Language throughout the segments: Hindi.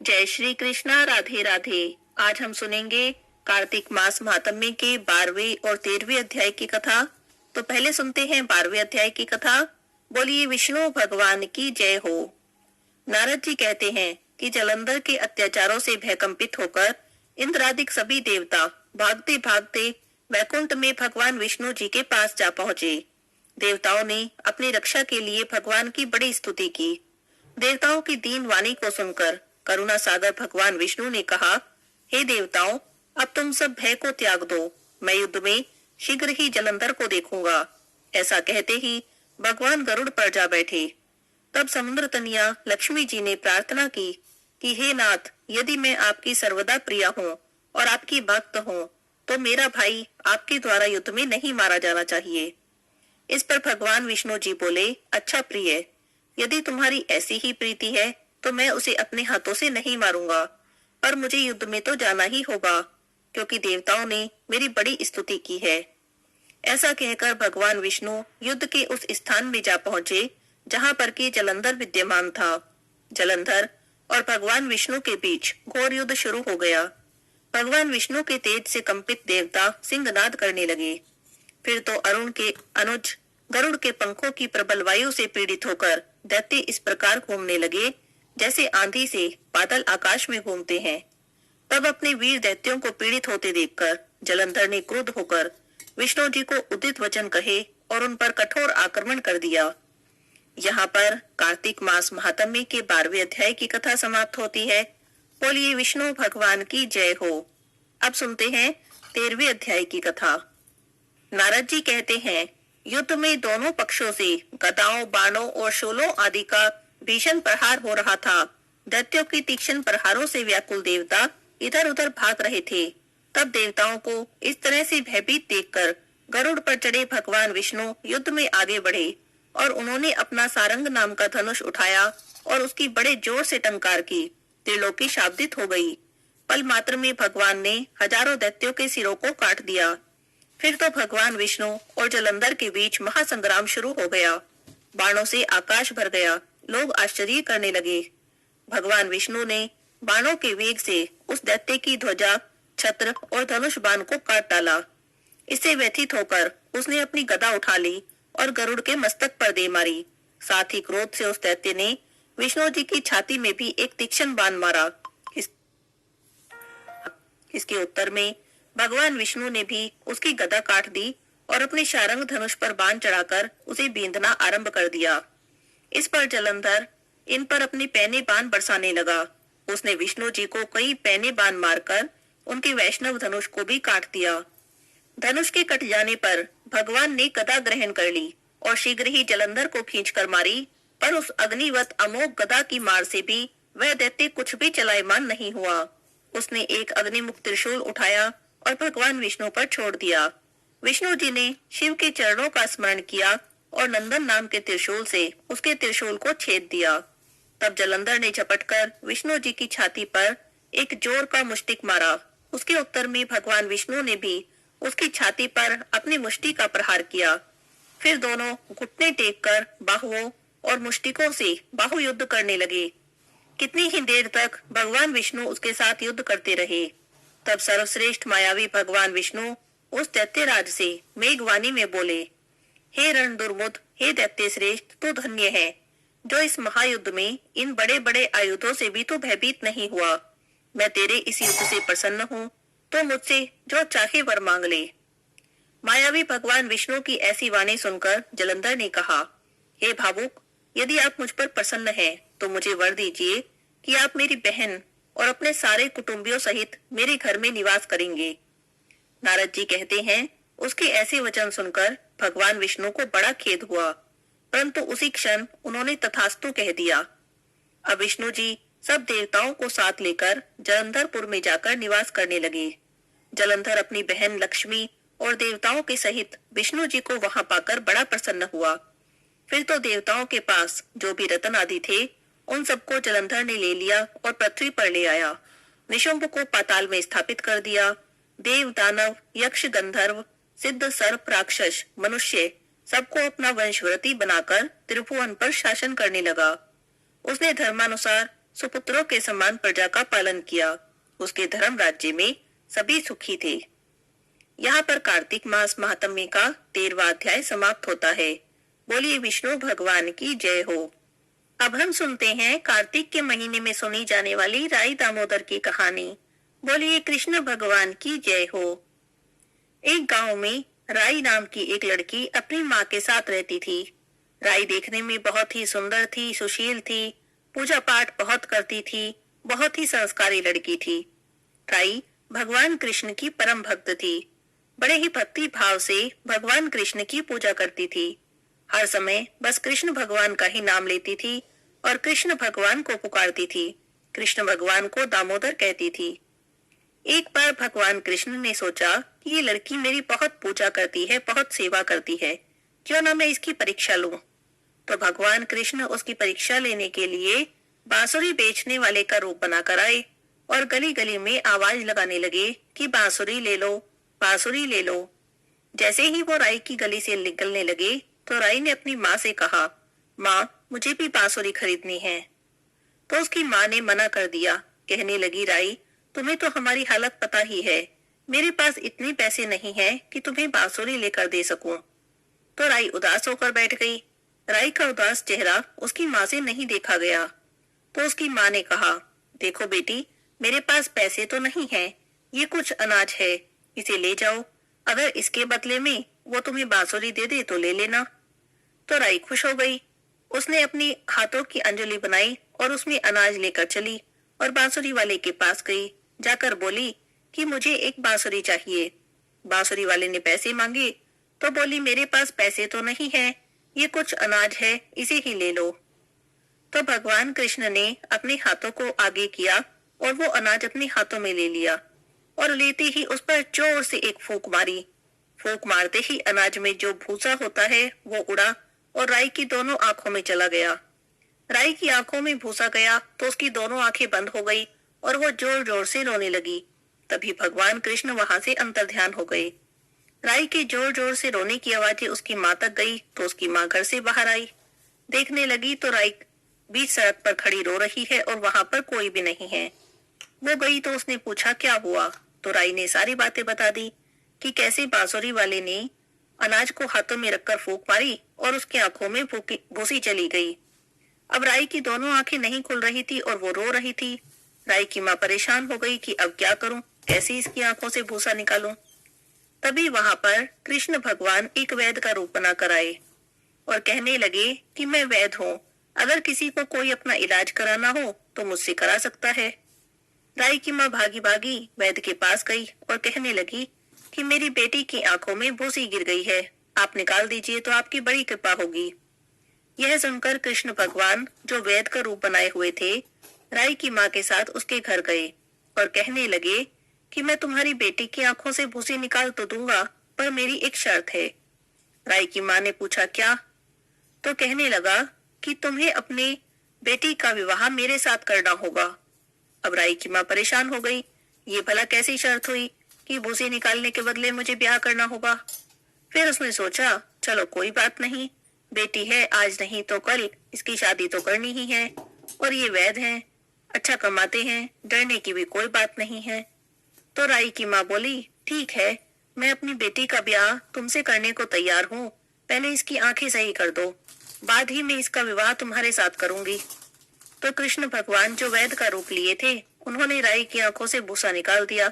जय श्री कृष्णा। राधे राधे। आज हम सुनेंगे कार्तिक मास महात्म्य के 12वें और 13वें अध्याय की कथा। तो पहले सुनते हैं 12वें अध्याय की कथा। बोलिए विष्णु भगवान की जय हो। नारद जी कहते हैं कि जलंधर के अत्याचारों से भयकंपित होकर इंद्रादिक सभी देवता भागते भागते वैकुंठ में भगवान विष्णु जी के पास जा पहुंचे। देवताओं ने अपनी रक्षा के लिए भगवान की बड़ी स्तुति की। देवताओं की दीन वाणी को सुनकर करुणा सागर भगवान विष्णु ने कहा, हे देवताओं, अब तुम सब भय को त्याग दो। मैं युद्ध में शीघ्र ही जलंधर को देखूंगा। ऐसा कहते ही भगवान गरुड़ पर जा बैठे। तब समुद्र तनिया लक्ष्मी जी ने प्रार्थना की कि हे नाथ, यदि मैं आपकी सर्वदा प्रिया हूँ और आपकी भक्त हूँ, तो मेरा भाई आपके द्वारा युद्ध में नहीं मारा जाना चाहिए। इस पर भगवान विष्णु जी बोले, अच्छा प्रिय, यदि तुम्हारी ऐसी ही प्रीति है तो मैं उसे अपने हाथों से नहीं मारूंगा, पर मुझे युद्ध में तो जाना ही होगा, क्योंकि देवताओं ने मेरी बड़ी स्तुति की है। ऐसा कहकर भगवान विष्णु युद्ध के उस स्थान में जा पहुंचे जहां पर कि जलंधर विद्यमान था। जलंधर और भगवान विष्णु के बीच घोर युद्ध शुरू हो गया। भगवान विष्णु के तेज से कंपित देवता सिंहनाद करने लगे। फिर तो अरुण के अनुज गरुड़ के पंखों की प्रबल वायु से पीड़ित होकर दैत्य इस प्रकार घूमने लगे जैसे आंधी से बादल आकाश में घूमते हैं। तब अपने वीर दैत्यों को पीड़ित होते देखकर जलंधर ने क्रुद्ध होकर विष्णु जी को उदित वचन कहे और उन पर कठोर आक्रमण कर दिया। यहाँ पर कार्तिक मास महात्म्य के 12वें अध्याय की कथा समाप्त होती है। बोलिए विष्णु भगवान की जय हो। अब सुनते हैं 13वें अध्याय की कथा। नारद जी कहते हैं, युद्ध में दोनों पक्षों से गदाओं, बाणों और शूलों आदि का भीषण प्रहार हो रहा था। दैत्यों की तीक्ष्ण प्रहारों से व्याकुल देवता इधर उधर भाग रहे थे। तब देवताओं को इस तरह से भयभीत देखकर गरुड़ पर चढ़े भगवान विष्णु युद्ध में आगे बढ़े और उन्होंने अपना सारंग नाम का धनुष उठाया और उसकी बड़े जोर से टंकार की। त्रिलोकी शाब्दित हो गई। पल मात्र में भगवान ने हजारों दैत्यों के सिरों को काट दिया। फिर तो भगवान विष्णु और जलंधर के बीच महासंग्राम शुरू हो गया। बाणों से आकाश भर गया। लोग आश्चर्य करने लगे। भगवान विष्णु ने बाणों के वेग से उस दैत्य की ध्वजा, छत्र और धनुष बाण को काट डाला। इससे व्यथित होकर उसने अपनी गदा उठा ली और गरुड़ के मस्तक पर दे मारी। साथ ही क्रोध से उस दैत्य ने विष्णु जी की छाती में भी एक तीक्ष्ण बाण मारा। इसके उत्तर में भगवान विष्णु ने भी उसकी गदा काट दी और अपने शारंग धनुष पर बाण चढ़ाकर उसे बींधना आरंभ कर दिया। इस पर जलंधर इन पर अपने पैने बाण बरसाने लगा। उसने विष्णु जी को कई पैने बाण मारकर उनके वैष्णव धनुष को भी काट दिया। धनुष के कट जाने पर भगवान ने गदा ग्रहण कर ली और शीघ्र ही जलंधर को खींचकर मारी, पर उस अग्निवत अमोघ गदा की मार से भी वह दैत्य कुछ भी चलायमान नहीं हुआ। उसने एक अग्निमुख त्रिशूल उठाया और भगवान विष्णु पर छोड़ दिया। विष्णु जी ने शिव के चरणों का स्मरण किया और नंदन नाम के त्रिशूल से उसके त्रिशूल को छेद दिया। तब जलंधर ने झपटकर विष्णु जी की छाती पर एक जोर का मुष्टिक मारा। उसके उत्तर में भगवान विष्णु ने भी उसकी छाती पर अपनी मुष्टि का प्रहार किया। फिर दोनों घुटने टेक कर बाहुओं और मुष्टिकों से बाहु युद्ध करने लगे। कितनी ही देर तक भगवान विष्णु उसके साथ युद्ध करते रहे। तब सर्वश्रेष्ठ मायावी भगवान विष्णु उस दैत्यराज से मेघवाणी में बोले, हे रण दुर्मुद, हे दैत्य श्रेष्ठ, तू धन्य है जो इस महायुद्ध में इन बड़े बड़े आयुधों से भी तो भयभीत नहीं हुआ। मैं तेरे इस युद्ध से प्रसन्न हूँ, तो मुझसे जो चाहे वर मांग ले। मायावी भगवान विष्णु की ऐसी वाणी सुनकर जलंधर ने कहा, हे भावुक, यदि आप मुझ पर प्रसन्न हैं, तो मुझे वर दीजिए कि आप मेरी बहन और अपने सारे कुटुंबियों सहित मेरे घर में निवास करेंगे। नारद जी कहते हैं, उसके ऐसे वचन सुनकर भगवान विष्णु को बड़ा खेद हुआ, परंतु उसी क्षण उन्होंने तथास्तु कह दिया। अब विष्णु जी सब देवताओं को साथ लेकर जलंधरपुर में जाकर निवास करने लगे। जलंधर अपनी बहन लक्ष्मी और देवताओं के सहित विष्णु जी को वहां पाकर बड़ा प्रसन्न हुआ। फिर तो देवताओं के पास जो भी रत्न आदि थे, उन सबको जलंधर ने ले लिया और पृथ्वी पर ले आया। निशुंभ को पाताल में स्थापित कर दिया। देव, दानव, यक्ष, गंधर्व, सिद्ध, सर्प, राक्षस, मनुष्य सबको अपना वंशव्रती बनाकर त्रिभुवन पर शासन करने लगा। उसने धर्मानुसार सुपुत्रों के समान प्रजा का पालन किया। उसके धर्म राज्य में सभी सुखी थे। यहाँ पर कार्तिक मास महात्म्य का 13वां अध्याय समाप्त होता है। बोलिए विष्णु भगवान की जय हो। अब हम सुनते हैं कार्तिक के महीने में सुनी जाने वाली राई दामोदर की कहानी। बोलिए कृष्ण भगवान की जय हो। एक गांव में राई नाम की एक लड़की अपनी माँ के साथ रहती थी। राई देखने में बहुत ही सुंदर थी, सुशील थी, पूजा पाठ बहुत करती थी, बहुत ही संस्कारी लड़की थी। राई भगवान कृष्ण की परम भक्त थी। बड़े ही भक्ति भाव से भगवान कृष्ण की पूजा करती थी। हर समय बस कृष्ण भगवान का ही नाम लेती थी और कृष्ण भगवान को पुकारती थी। कृष्ण भगवान को दामोदर कहती थी। एक बार भगवान कृष्ण ने सोचा कि ये लड़की मेरी बहुत पूजा करती है, बहुत सेवा करती है, क्यों ना मैं इसकी परीक्षा लूं। तो भगवान कृष्ण उसकी परीक्षा लेने के लिए बांसुरी बेचने वाले का रूप बनाकर आए और गली गली में आवाज लगाने लगे कि बांसुरी ले लो, बांसुरी ले लो। जैसे ही वो राई की गली से निकलने लगे तो राई ने अपनी माँ से कहा, माँ मुझे भी बांसुरी खरीदनी है। तो उसकी माँ ने मना कर दिया। कहने लगी, राई तुम्हें तो हमारी हालत पता ही है, मेरे पास इतने पैसे नहीं है कि तुम्हें बांसुरी लेकर दे सकूं। तो राई उदास होकर बैठ गई। राई का उदास चेहरा उसकी माँ से नहीं देखा गया। तो उसकी माँ ने कहा, देखो बेटी, मेरे पास पैसे तो नहीं है, ये कुछ अनाज है, इसे ले जाओ, अगर इसके बदले में वो तुम्हें बांसुरी दे दे तो ले लेना। तो राई खुश हो गई। उसने अपनी हाथों की अंजलि बनाई और उसमें अनाज लेकर चली और बांसुरी वाले के पास गई। जाकर बोली कि मुझे एक बांसुरी चाहिए। बांसुरी वाले ने पैसे मांगे तो बोली, मेरे पास पैसे तो नहीं है, ये कुछ अनाज है, इसे ही ले लो। तो भगवान कृष्ण ने अपने हाथों को आगे किया और वो अनाज अपने हाथों में ले लिया और लेते ही उस पर जोर से एक फूंक मारी। फूंक मारते ही अनाज में जो भूसा होता है वो उड़ा और राई की दोनों आंखों में चला गया। राई की आंखों में भूसा गया तो उसकी दोनों आंखें बंद हो गई और वो जोर जोर से रोने लगी। तभी भगवान कृष्ण वहां से अंतर्ध्यान हो गए। राई के जोर जोर से रोने की आवाजें उसकी माँ तक गई तो उसकी माँ घर से बाहर आई। देखने लगी तो राई बीच सड़क पर खड़ी रो रही है और वहां पर कोई भी नहीं है। वो गई तो उसने पूछा, क्या हुआ? तो राई ने सारी बातें बता दी कि कैसे बांसुरी वाले ने अनाज को हाथों में रखकर फूंक मारी और उसकी आंखों में भूसी चली गई। अब राई की दोनों आंखें नहीं खुल रही थी और वो रो रही थी। राई की माँ परेशान हो गई कि अब क्या करूं, कैसे इसकी आंखों से भूसा निकालूं। तभी वहां पर कृष्ण भगवान एक वैद्य का रूप बनाकर आए और कहने लगे कि मैं वैद्य हूँ, अगर किसी को कोई अपना इलाज कराना हो तो मुझसे करा सकता है। राई की माँ भागी भागी वैद्य के पास गई और कहने लगी कि मेरी बेटी की आंखों में भूसी गिर गई है, आप निकाल दीजिए तो आपकी बड़ी कृपा होगी। यह सुनकर कृष्ण भगवान जो वैद्य का रूप बनाए हुए थे, राई की माँ के साथ उसके घर गए और कहने लगे कि मैं तुम्हारी बेटी की आंखों से भूसी निकाल तो दूंगा, पर मेरी एक शर्त है। राई की माँ ने पूछा, क्या? तो कहने लगा कि तुम्हें अपने बेटी का विवाह मेरे साथ करना होगा। अब राई की माँ परेशान हो गई, ये भला कैसी शर्त हुई कि भूसी निकालने के बदले मुझे ब्याह करना होगा। फिर उसने सोचा, चलो कोई बात नहीं, बेटी है, आज नहीं तो कल इसकी शादी तो करनी ही है और ये वैद्य हैं, अच्छा कमाते हैं, डरने की भी कोई बात नहीं है। तो राई की माँ बोली, ठीक है, मैं अपनी बेटी का ब्याह तुमसे करने को तैयार हूँ, पहले इसकी आंखें सही कर दो, बाद ही मैं इसका विवाह तुम्हारे साथ करूंगी। तो कृष्ण भगवान जो वैद्य का रूप लिए थे, उन्होंने राई की आंखों से भूसा निकाल दिया।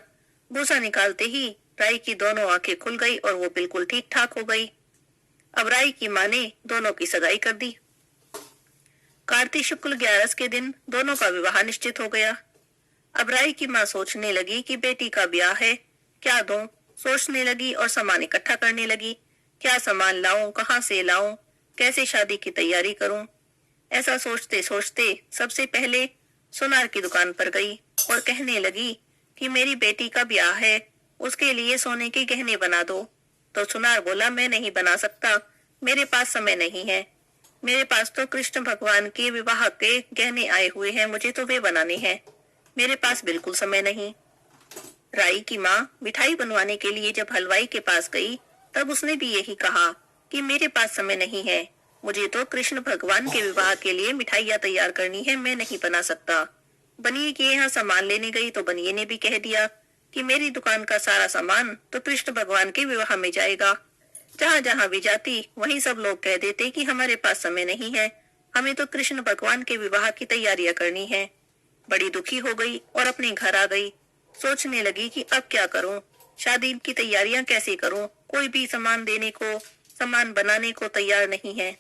भूसा निकालते ही राई की दोनों आंखें खुल गई और वो बिल्कुल ठीक ठाक हो गई। अब राई की माँ ने दोनों की सगाई कर दी। कार्तिक शुक्ल 11 के दिन दोनों का विवाह निश्चित हो गया। अब राई की माँ सोचने लगी कि बेटी का ब्याह है, क्या दूं? सोचने लगी और सामान इकट्ठा करने लगी, क्या सामान लाऊं, कहाँ से लाऊं, कैसे शादी की तैयारी करूं। ऐसा सोचते सोचते सबसे पहले सुनार की दुकान पर गई और कहने लगी कि मेरी बेटी का ब्याह है, उसके लिए सोने के गहने बना दो। तो सुनार बोला, मैं नहीं बना सकता, मेरे पास समय नहीं है, मेरे पास तो कृष्ण भगवान के विवाह के गहने आए हुए हैं, मुझे तो वे बनाने हैं, मेरे पास बिल्कुल समय नहीं। राई की माँ मिठाई बनवाने के लिए जब हलवाई के पास गई तब उसने भी यही कहा कि मेरे पास समय नहीं है, मुझे तो कृष्ण भगवान के विवाह के लिए मिठाइयाँ तैयार करनी है, मैं नहीं बना सकता। बनिए के यहाँ सामान लेने गई तो बनिए ने भी कह दिया कि मेरी दुकान का सारा सामान तो कृष्ण भगवान के विवाह में जाएगा। जहाँ जहाँ भी जाती वहीं सब लोग कह देते कि हमारे पास समय नहीं है, हमें तो कृष्ण भगवान के विवाह की तैयारियां करनी है। बड़ी दुखी हो गई और अपने घर आ गई। सोचने लगी कि अब क्या करूं, शादी की तैयारियां कैसे करूं, कोई भी सामान बनाने को तैयार नहीं है।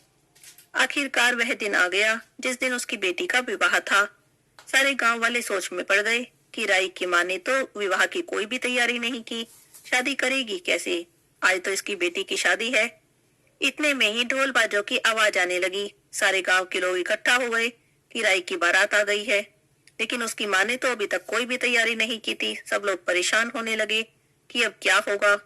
आखिरकार वह दिन आ गया जिस दिन उसकी बेटी का विवाह था। सारे गांव वाले सोच में पड़ गए कि राई की माँ ने तो विवाह की कोई भी तैयारी नहीं की, शादी करेगी कैसे, आज तो इसकी बेटी की शादी है। इतने में ही ढोल बाजों की आवाज आने लगी। सारे गांव के लोग इकट्ठा हो गए कि राई की बारात आ गई है, लेकिन उसकी माँ ने तो अभी तक कोई भी तैयारी नहीं की थी। सब लोग परेशान होने लगे कि अब क्या होगा।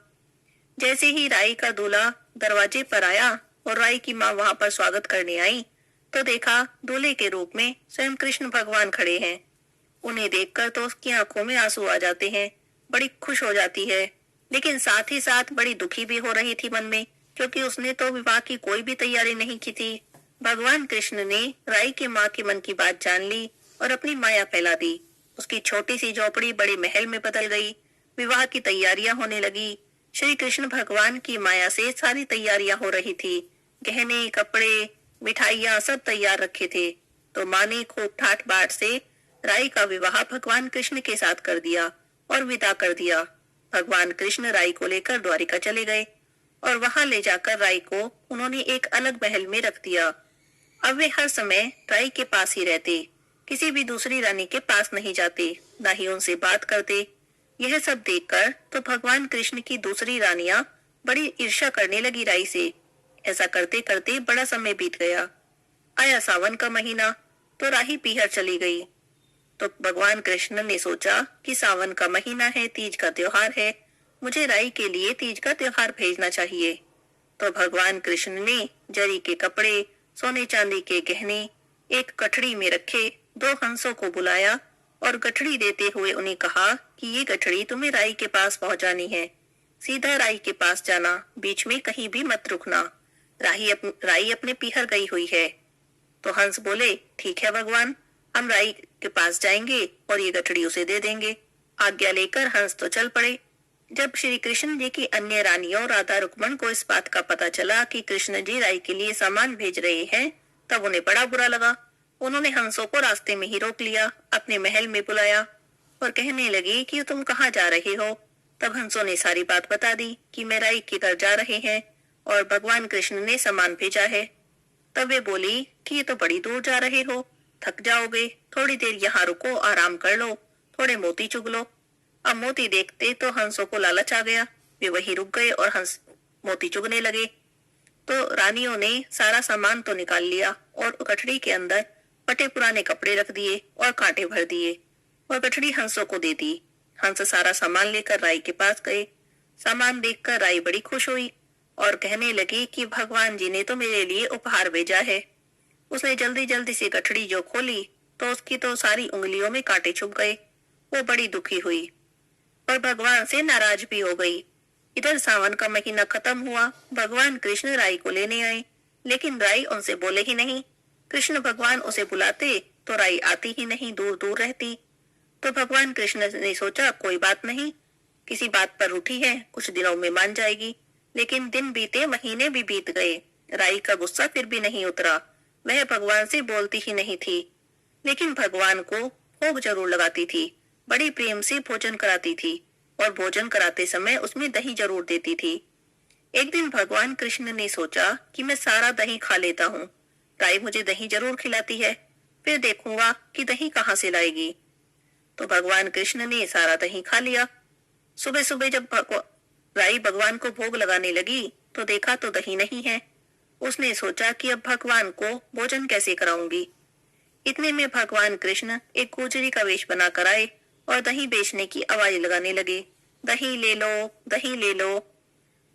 जैसे ही राई का दूल्हा दरवाजे पर आया और राई की माँ वहां पर स्वागत करने आई तो देखा दूल्हे के रूप में स्वयं कृष्ण भगवान खड़े हैं। उन्हें देखकर तो उसकी आंखों में आंसू आ जाते हैं, बड़ी खुश हो जाती है, लेकिन साथ ही साथ बड़ी दुखी भी हो रही थी मन में, क्योंकि उसने तो विवाह की कोई भी तैयारी नहीं की थी। भगवान कृष्ण ने राई के माँ के मन की बात जान ली और अपनी माया फैला दी। उसकी छोटी सी झोपड़ी बड़े महल में बदल गई। विवाह की तैयारियां होने लगी। श्री कृष्ण भगवान की माया से सारी तैयारियां हो रही थी। गहने, कपड़े, मिठाइयां सब तैयार रखे थे। तो माँ ने खूब ठाठ बाट से राई का विवाह भगवान कृष्ण के साथ कर दिया और विदा कर दिया। भगवान कृष्ण राई को लेकर द्वारिका चले गए और वहां ले जाकर राई को उन्होंने एक अलग महल में रख दिया। अब वे हर समय राई के पास ही रहते, किसी भी दूसरी रानी के पास नहीं जाते, ना ही उनसे बात करते। यह सब देखकर तो भगवान कृष्ण की दूसरी रानियां बड़ी ईर्ष्या करने लगी राई से। ऐसा करते करते बड़ा समय बीत गया। आया सावन का महीना तो राही पीहर चली गई। तो भगवान कृष्ण ने सोचा कि सावन का महीना है, तीज का त्योहार है, मुझे राई के लिए तीज का त्योहार भेजना चाहिए। तो भगवान कृष्ण ने जरी के कपड़े, सोने चांदी के गहने एक गठड़ी में रखे, 2 हंसों को बुलाया और गठड़ी देते हुए उन्हें कहा कि ये गठड़ी तुम्हें राई के पास पहुंचानी है। सीधा राई के पास जाना, बीच में कहीं भी मत रुकना। राई अपने पीहर गई हुई है। तो हंस बोले, ठीक है भगवान, हम राई के पास जाएंगे और ये गठड़ी उसे दे देंगे। आज्ञा लेकर हंस तो चल पड़े। जब श्री कृष्ण जी की अन्य रानियों राधा रुक्मण को इस बात का पता चला कि कृष्ण जी राई के लिए सामान भेज रहे हैं, तब उन्हें बड़ा बुरा लगा। उन्होंने हंसों को रास्ते में ही रोक लिया, अपने महल में बुलाया और कहने लगी कि तुम कहाँ जा रहे हो। तब हंसों ने सारी बात बता दी कि मैं राई के घर जा रहे हैं और भगवान कृष्ण ने सामान भेजा है। तब वे बोली कि ये तो बड़ी दूर जा रहे हो, थक जाओगे, थोड़ी देर यहाँ रुको, आराम कर लो, थोड़े मोती चुग लो। अब मोती देखते तो हंसों को लालच आ गया। वे वहीं रुक गए और हंस मोती चुगने लगे। तो रानियों ने सारा सामान तो निकाल लिया और गठड़ी के अंदर फटे पुराने कपड़े रख दिए और कांटे भर दिए और गठड़ी हंसों को दे दी। हंस सारा सामान लेकर राई के पास गए। सामान देखकर राई बड़ी खुश हुई और कहने लगी कि भगवान जी ने तो मेरे लिए उपहार भेजा है। उसने जल्दी जल्दी से गठड़ी जो खोली तो उसकी तो सारी उंगलियों में कांटे चुभ गए। वो बड़ी दुखी हुई और भगवान से नाराज भी हो गई। इधर सावन का महीना खत्म हुआ। भगवान कृष्ण राई को लेने आए, लेकिन राई उनसे बोले ही नहीं। कृष्ण भगवान उसे बुलाते तो राई आती ही नहीं, दूर दूर रहती। तो भगवान कृष्ण ने सोचा कोई बात नहीं, किसी बात पर उठी है, कुछ दिनों में मान जाएगी। लेकिन दिन बीते, महीने भी बीत गए, राई का गुस्सा फिर भी नहीं उतरा। वह भगवान से बोलती ही नहीं थी, लेकिन भगवान को भोग जरूर लगाती थी। बड़ी प्रेम से भोजन कराती थी और भोजन कराते समय उसमें दही जरूर देती थी। एक दिन भगवान कृष्ण ने सोचा कि मैं सारा दही खा लेता हूँ, राई मुझे दही जरूर खिलाती है, फिर देखूंगा कि दही कहाँ से लाएगी। तो भगवान कृष्ण ने सारा दही खा लिया। सुबह सुबह जब राई भगवान को भोग लगाने लगी तो देखा तो दही नहीं है। उसने सोचा कि अब भगवान को भोजन कैसे कराऊंगी। इतने में भगवान कृष्ण एक गुजरी का वेश बनाकर आए और दही बेचने की आवाज लगाने लगे, दही ले लो, दही ले लो।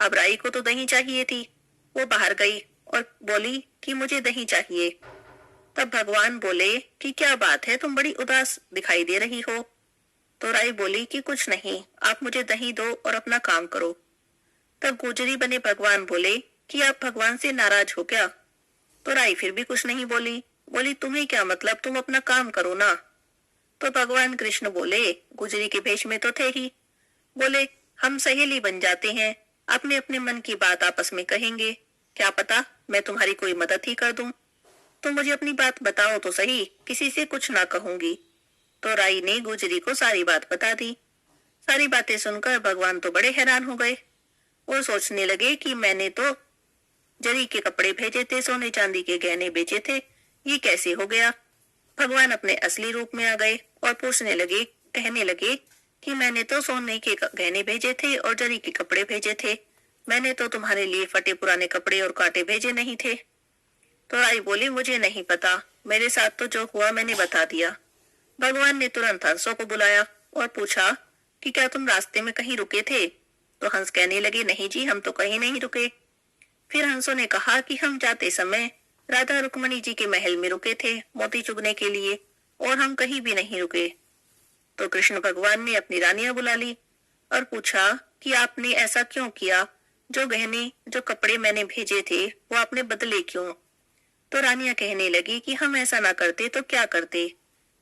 अब राई को तो दही चाहिए थी। वो बाहर गई और बोली कि मुझे दही चाहिए। तब भगवान बोले कि क्या बात है, तुम बड़ी उदास दिखाई दे रही हो। तो राई बोली कि कुछ नहीं, आप मुझे दही दो और अपना काम करो। तब गुजरी बने भगवान बोले कि आप भगवान से नाराज हो क्या? तो राई फिर भी कुछ नहीं बोली। बोली तुम्हें क्या मतलब, तुम अपना काम करो ना। तो भगवान कृष्ण बोले, गुजरी के भेष में तो थे ही, बोले हम सहेली बन जाते हैं, अपने अपने मन की बात आपस में कहेंगे, क्या पता मैं तुम्हारी कोई मदद ही कर दूं। तुम मुझे अपनी बात बताओ तो सही, किसी से कुछ ना कहूंगी। तो राई ने गुजरी को सारी बात बता दी। सारी बातें सुनकर भगवान तो बड़े हैरान हो गए। वो सोचने लगे कि मैंने तो जरी के कपड़े भेजे थे, सोने चांदी के गहने बेचे थे, ये कैसे हो गया। भगवान अपने असली रूप में आ गए और पूछने लगे, कहने लगे कि मैंने तो सोने के गहने भेजे थे और जरी के कपड़े भेजे थे, मैंने तो तुम्हारे लिए फटे पुराने कपड़े और कांटे भेजे नहीं थे। तो राई बोली, मुझे नहीं पता, मेरे साथ तो जो हुआ मैंने बता दिया। भगवान ने तुरंत हंसों को बुलाया और पूछा कि क्या तुम रास्ते में कहीं रुके थे। तो हंस कहने लगे, नहीं जी, हम तो कहीं नहीं रुके। फिर हंसों ने कहा कि हम जाते समय राधा रुक्मणी जी के महल में रुके थे मोती चुगने के लिए, और हम कहीं भी नहीं रुके। तो कृष्ण भगवान ने अपनी रानियां बुला ली और पूछा कि आपने ऐसा क्यों किया, जो गहने जो कपड़े मैंने भेजे थे वो आपने बदले क्यों। तो रानियां कहने लगी कि हम ऐसा ना करते तो क्या करते,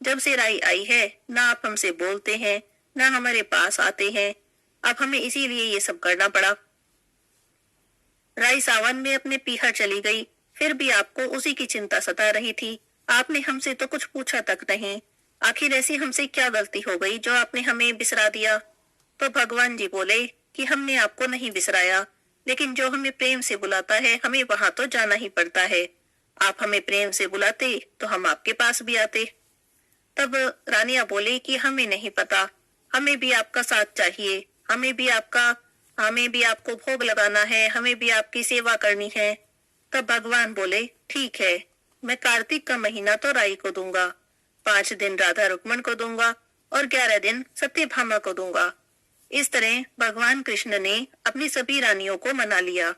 जब से राई आई है ना आप हमसे बोलते हैं ना हमारे पास आते हैं, अब हमें इसीलिए ये सब करना पड़ा। राई सावन में अपने पीहर चली गई, फिर भी आपको उसी की चिंता सता रही थी, आपने हमसे तो कुछ पूछा तक नहीं, आखिर ऐसी हमसे क्या गलती हो गई जो आपने हमें बिसरा दिया। तो भगवान जी बोले कि हमने आपको नहीं बिसराया, लेकिन जो हमें प्रेम से बुलाता है हमें वहां तो जाना ही पड़ता है, आप हमें प्रेम से बुलाते तो हम आपके पास भी आते। तब रानियां बोली कि हमें नहीं पता, हमें भी आपका साथ चाहिए, हमें भी आपको भोग लगाना है, हमें भी आपकी सेवा करनी है। तब भगवान बोले, ठीक है, मैं कार्तिक का महीना तो राई को दूंगा, 5 दिन राधा रुक्मण को दूंगा और 11 दिन सत्यभामा को दूंगा। इस तरह भगवान कृष्ण ने अपनी सभी रानियों को मना लिया।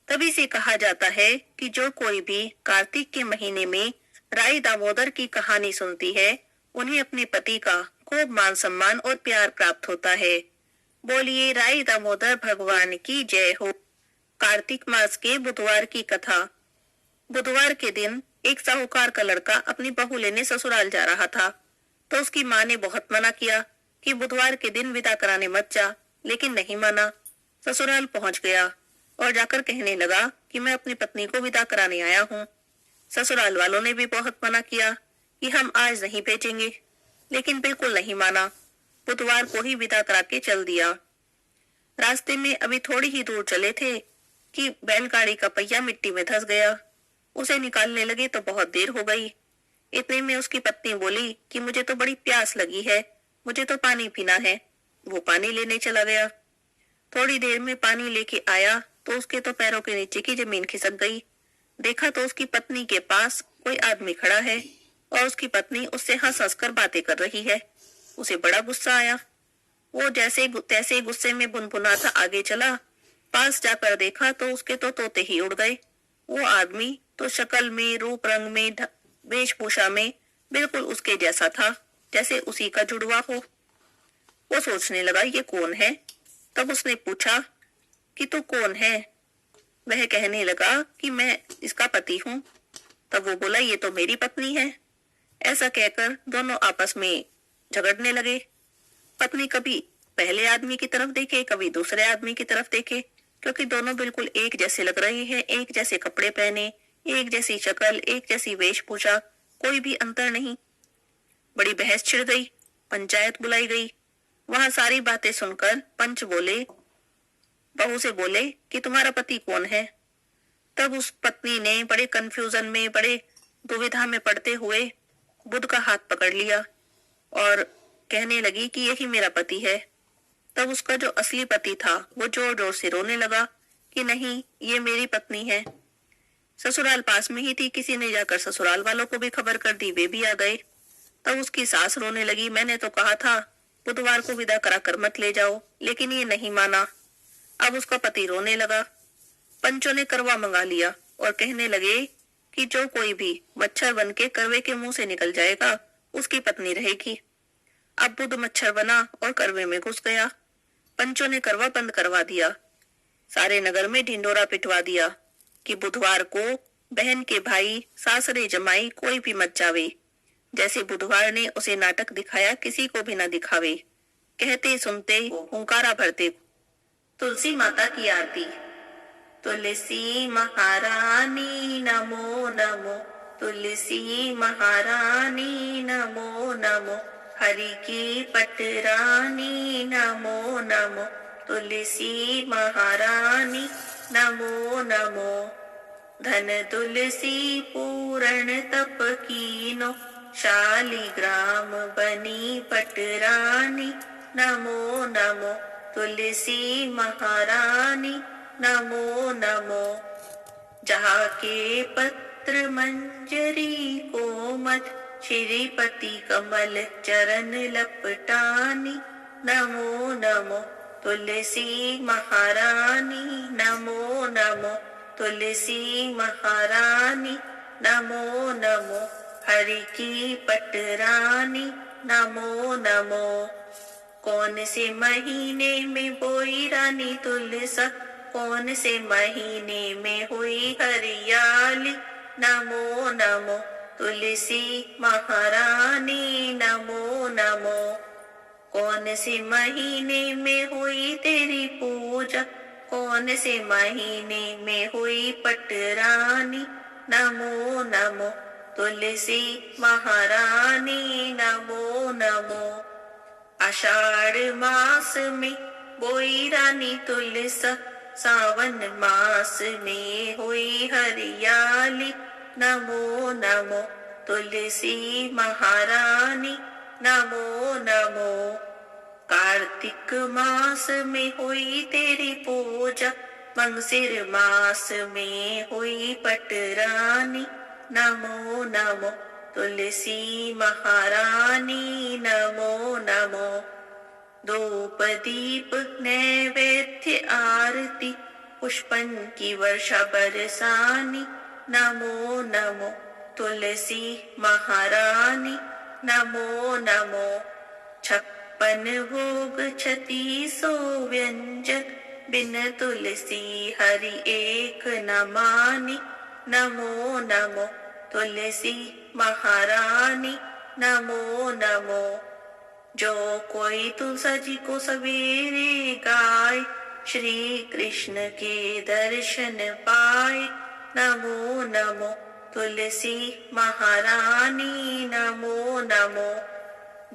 तभी से कहा जाता है कि जो कोई भी कार्तिक के महीने में राई दामोदर की कहानी सुनती है, उन्हें अपने पति का खूब मान सम्मान और प्यार प्राप्त होता है। बोलिए राई दामोदर भगवान की जय हो। कार्तिक मास के बुधवार की कथा। बुधवार के दिन एक साहूकार का लड़का अपनी बहू लेने ससुराल जा रहा था, तो उसकी माँ ने बहुत मना किया कि बुधवार के दिन विदा कराने मत जा, लेकिन नहीं माना। ससुराल पहुंच गया और जाकर कहने लगा कि मैं अपनी पत्नी को विदा कराने आया हूँ। ससुराल वालों ने भी बहुत मना किया कि हम आज नहीं भेजेंगे, लेकिन बिल्कुल नहीं माना, बुधवार को ही विदा करा के चल दिया। रास्ते में अभी थोड़ी ही दूर चले थे कि बैलगाड़ी का पहिया मिट्टी में धंस गया। उसे निकालने लगे तो बहुत देर हो गई। इतने में उसकी पत्नी बोली कि मुझे तो बड़ी प्यास लगी है, मुझे तो पानी पीना है। वो पानी लेने चला गया। थोड़ी देर में पानी लेके आया तो उसके तो पैरों के नीचे की जमीन खिसक गई। देखा तो उसकी पत्नी के पास कोई आदमी खड़ा है और उसकी पत्नी उससे हंस हंस कर बातें कर रही है। उसे बड़ा गुस्सा आया। वो जैसे तैसे गुस्से में बुनबुनाता आगे चला। पास जाकर देखा तो उसके तो तोते ही उड़ गए। वो आदमी तो शक्ल में, रूप रंग में, वेशभूषा में बिल्कुल उसके जैसा था, जैसे उसी का जुड़वा हो। वो सोचने लगा ये कौन है। तब उसने पूछा कि तू कौन है। वह कहने लगा कि मैं इसका पति हूँ। तब वो बोला ये तो मेरी पत्नी है। ऐसा कहकर दोनों आपस में झगड़ने लगे। पत्नी कभी पहले आदमी की तरफ देखे, कभी दूसरे आदमी की तरफ देखे, क्योंकि दोनों बिल्कुल एक जैसे लग रहे हैं, एक जैसे कपड़े पहने, एक जैसी शक्ल, एक जैसी वेशभूषा, कोई भी अंतर नहीं। बड़ी बहस छिड़ गई, पंचायत बुलाई गई। वहां सारी बातें सुनकर पंच बोले, बहू से बोले कि तुम्हारा पति कौन है। तब उस पत्नी ने बड़े कंफ्यूजन में, बड़े दुविधा में पड़ते हुए बुध का हाथ पकड़ लिया और कहने लगी कि यही मेरा पति है। तब उसका जो असली पति था वो जोर जोर से रोने लगा कि नहीं, ये मेरी पत्नी है। ससुराल पास में ही थी, किसी ने जाकर ससुराल वालों को भी खबर कर दी, वे भी आ गए। तब उसकी सास रोने लगी, मैंने तो कहा था बुधवार को विदा करा कर मत ले जाओ, लेकिन ये नहीं माना। अब उसका पति रोने लगा। पंचों ने करवा मंगा लिया और कहने लगे कि जो कोई भी मच्छर बन के करवे के मुंह से निकल जाएगा उसकी पत्नी रहेगी। अब बुध मच्छर बना और करवे में घुस गया। पंचों ने करवा बंद करवा दिया। सारे नगर में ढिंडोरा पिटवा दिया कि बुधवार को बहन के भाई, सासरे जमाई कोई भी मत जावे। जैसे बुधवार ने उसे नाटक दिखाया, किसी को भी न दिखावे। कहते सुनते हुंकारा भरते। तुलसी माता की आरती। तुलसी महारानी नमो नमो, तुलसी महारानी नमो नमो, हरि की पटरानी नमो नमो, तुलसी महारानी नमो नमो। धन तुलसी पूर्ण तप कीनो, शालिग्राम बनी पटरानी नमो नमो, तुलसी महारानी नमो नमो। जहाँ के पत्र मंजरी कोमल, श्रीपति कमल चरण लपटानी नमो नमो, तुलसी महारानी नमो नमो, तुलसी महारानी नमो नमो, हरि की पटरानी नमो नमो। कौन से महीने में बोई रानी तुलसा, कौन से महीने में हुई हरियाली नमो नमो, तुलसी महारानी नमो नमो। कौन से महीने में हुई तेरी पूजा, कौन से महीने में हुई पटरानी नमो नमो, तुलसी महारानी नमो नमो। आषाढ़ मास में बोई रानी तुलसा, सावन मास में हुई हरियाली नमो नमो, तुलसी महारानी नमो नमो। कार्तिक मास में हुई तेरी पूजा, मंगसिर मास में हुई पटरानी नमो नमो, तुलसी महारानी नमो नमो। धूप दीप नैवेद्य आरती, पुष्पन की वर्षा बरसानी नमो नमो, तुलसी महारानी नमो नमो। 56 भोग 3600 व्यंजन, बिन तुलसी हरि एक न मानी नमो नमो, तुलसी महारानी नमो नमो। जो कोई तुलसा जी को सवेरे गाए, श्री कृष्ण के दर्शन पाए नमो नमो, तुलसी महारानी नमो नमो।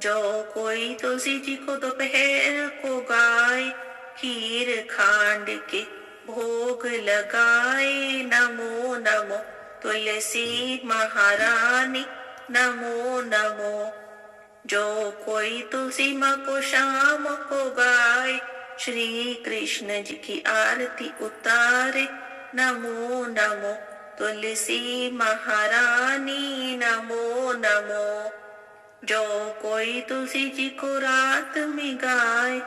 जो कोई तुलसी जी को दोपहर को गाए, खीर खांड के भोग लगाए नमो नमो, तुलसी महारानी नमो नमो। जो कोई तुलसी माँ को शाम को गाए, श्री कृष्ण जी की आरती उतारे नमो नमो, तुलसी महारानी नमो नमो। जो कोई तुलसी जी को रात में गाए,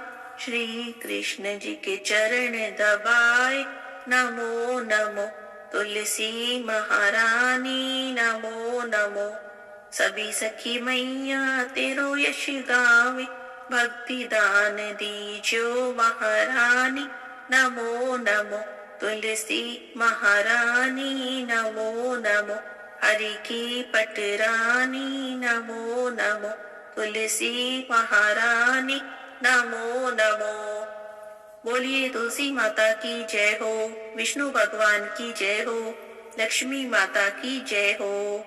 श्री कृष्ण जी के चरण दबाए नमो नमो, तुलसी महारानी नमो नमो। सभी सखी मैया तेरो यश गावे, भक्ति दान दीजो महारानी नमो नमो, तुलसी महारानी नमो नमो, हरि की पटरानी नमो नमो, तुलसी महारानी नमो नमो। बोलिए तुलसी माता की जय हो, विष्णु भगवान की जय हो, लक्ष्मी माता की जय हो।